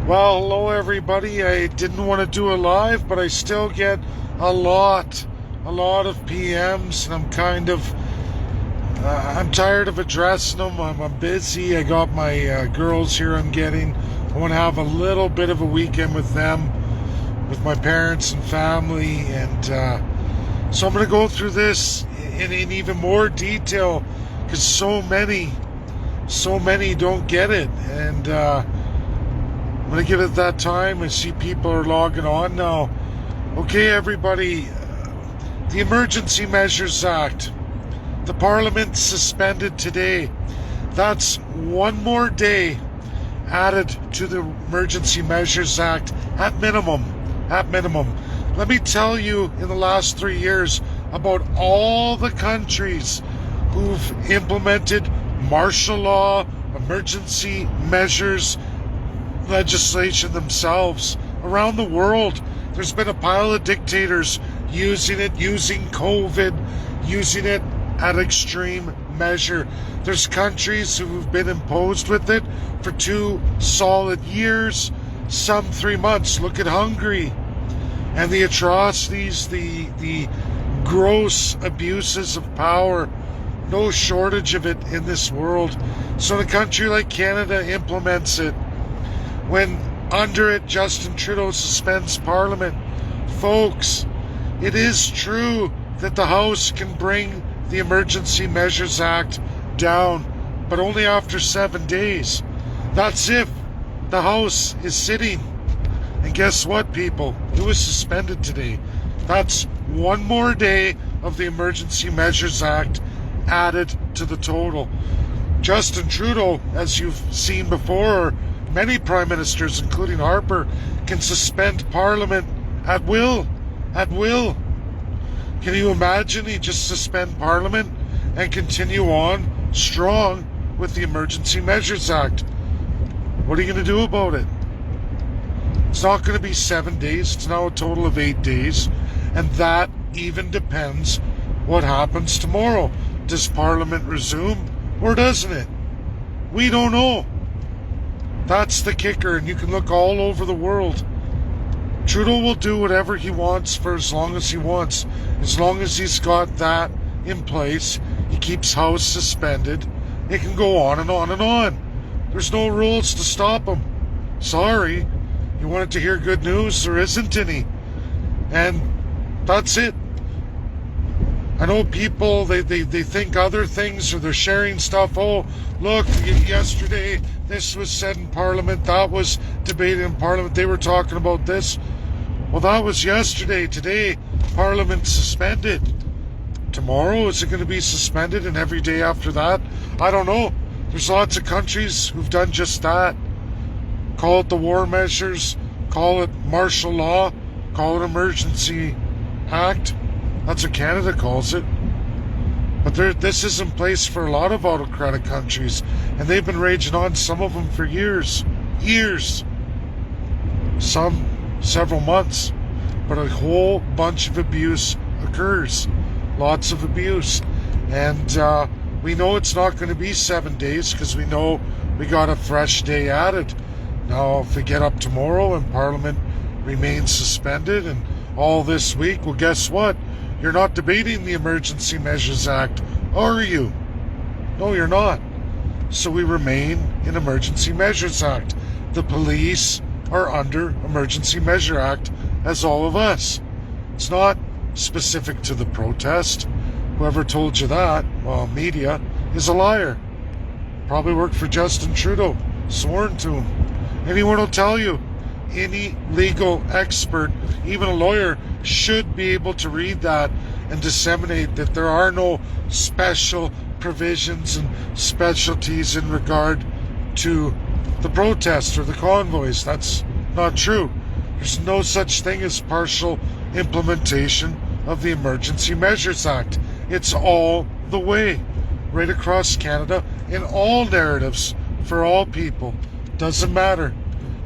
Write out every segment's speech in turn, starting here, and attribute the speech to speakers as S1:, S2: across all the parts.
S1: Well, hello everybody. I didn't want to do a live, but I still get a lot of PMs, and I'm tired of addressing them. I'm busy. I got my girls here. I want to have a little bit of a weekend with them, with my parents and family, and so I'm going to go through this in even more detail because so many don't get it, and I'm going to give it that time. I see people are logging on now. Okay, everybody, the Emergency Measures Act. The Parliament suspended today. That's one more day added to the Emergency Measures Act at minimum. At minimum. Let me tell you, in the last 3 years, about all the countries who've implemented martial law, emergency measures, legislation themselves around the world. There's been a pile of dictators using COVID, using it at extreme measure. There's countries who've been imposed with it for 2 solid years, some 3 months. Look at Hungary and the atrocities, the gross abuses of power. No shortage of it in this world. So a country like Canada implements it. When under it Justin Trudeau suspends Parliament. Folks, it is true that the House can bring the Emergency Measures Act down, but only after 7 days. That's if the House is sitting. And guess what, people? It was suspended today. That's one more day of the Emergency Measures Act added to the total. Justin Trudeau, as you've seen before, many prime ministers, including Harper, can suspend Parliament at will. At will. Can you imagine he just suspend Parliament and continue on strong with the Emergency Measures Act? What are you going to do about it? It's not going to be 7 days. It's now a total of 8 days. And that even depends what happens tomorrow. Does Parliament resume or doesn't it? We don't know. That's the kicker, and you can look all over the world. Trudeau will do whatever he wants for as long as he wants. As long as he's got that in place, he keeps House suspended. It can go on and on and on. There's no rules to stop him. Sorry. You wanted to hear good news? There isn't any. And that's it. I know people, they think other things, or they're sharing stuff. Oh, look, yesterday this was said in Parliament, that was debated in Parliament, they were talking about this. Well, that was yesterday. Today, Parliament suspended. Tomorrow, is it going to be suspended, and every day after that? I don't know. There's lots of countries who've done just that. Call it the war measures, call it martial law, call it emergency act. That's what Canada calls it. But this is in place for a lot of autocratic countries, and they've been raging on, some of them for years. Years. Some several months. But a whole bunch of abuse occurs. Lots of abuse. And we know it's not going to be 7 days because we know we got a fresh day added. Now, if we get up tomorrow and Parliament remains suspended and all this week, well, guess what? You're not debating the Emergency Measures Act, are you? No, you're not. So we remain in Emergency Measures Act. The police are under Emergency Measure Act, as all of us. It's not specific to the protest. Whoever told you that, well, media, is a liar. Probably worked for Justin Trudeau, sworn to him. Anyone will tell you. Any legal expert, even a lawyer, should be able to read that and disseminate that there are no special provisions and specialties in regard to the protests or the convoys. That's not true. There's no such thing as partial implementation of the Emergency Measures Act. It's all the way, right across Canada, in all narratives, for all people. Doesn't matter.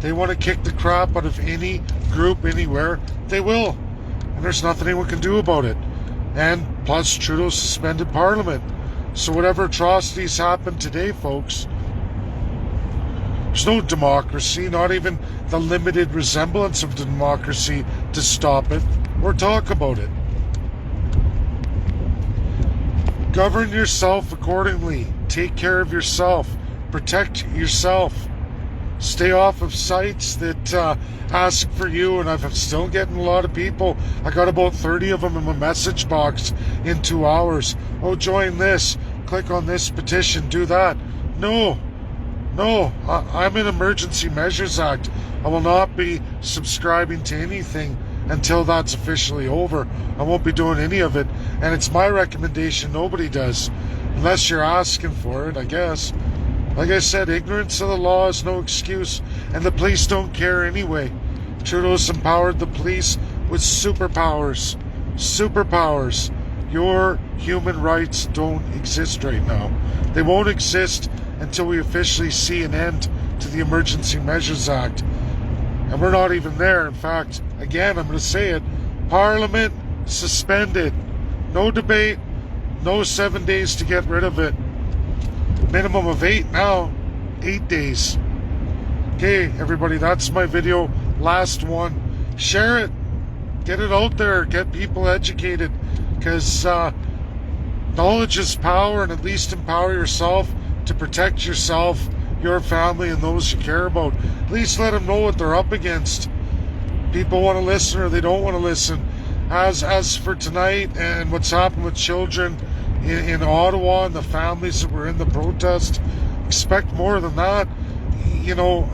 S1: They want to kick the crap out of any group anywhere, they will. And there's nothing anyone can do about it. And plus, Trudeau suspended Parliament. So whatever atrocities happened today, folks, There's no democracy, not even the limited resemblance of democracy to stop it or talk about it. Govern yourself accordingly. Take care of yourself. Protect yourself. Stay off of sites that ask for you, and I'm still getting a lot of people. I got about 30 of them in my message box in 2 hours. Oh, join this. Click on this petition. Do that. No, I'm in Emergency Measures Act. I will not be subscribing to anything until that's officially over. I won't be doing any of it, and it's my recommendation nobody does, unless you're asking for it, I guess. Like I said, ignorance of the law is no excuse, and the police don't care anyway. Trudeau's empowered the police with superpowers. Superpowers. Your human rights don't exist right now. They won't exist until we officially see an end to the Emergency Measures Act. And we're not even there. In fact, again, I'm going to say it, Parliament suspended. No debate, no 7 days to get rid of it. Minimum of 8 now. 8 days. Okay, everybody, that's my video. Last one. Share it. Get it out there. Get people educated. Because knowledge is power, and at least empower yourself to protect yourself, your family, and those you care about. At least let them know what they're up against. People want to listen or they don't want to listen. As for tonight and what's happened with children in Ottawa and the families that were in the protest, expect more than that. You know,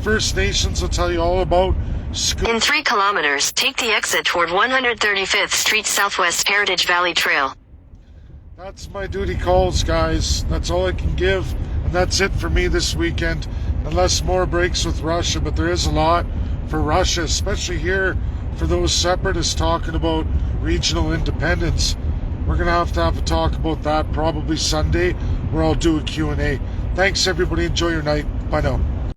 S1: First Nations will tell you all about
S2: In 3 kilometers, take the exit toward 135th Street Southwest Heritage Valley Trail.
S1: That's my duty calls, guys. That's all I can give. And that's it for me this weekend. Unless more breaks with Russia. But there is a lot for Russia, especially here for those separatists talking about regional independence. We're going to have a talk about that probably Sunday, where I'll do a Q&A. Thanks, everybody. Enjoy your night. Bye now.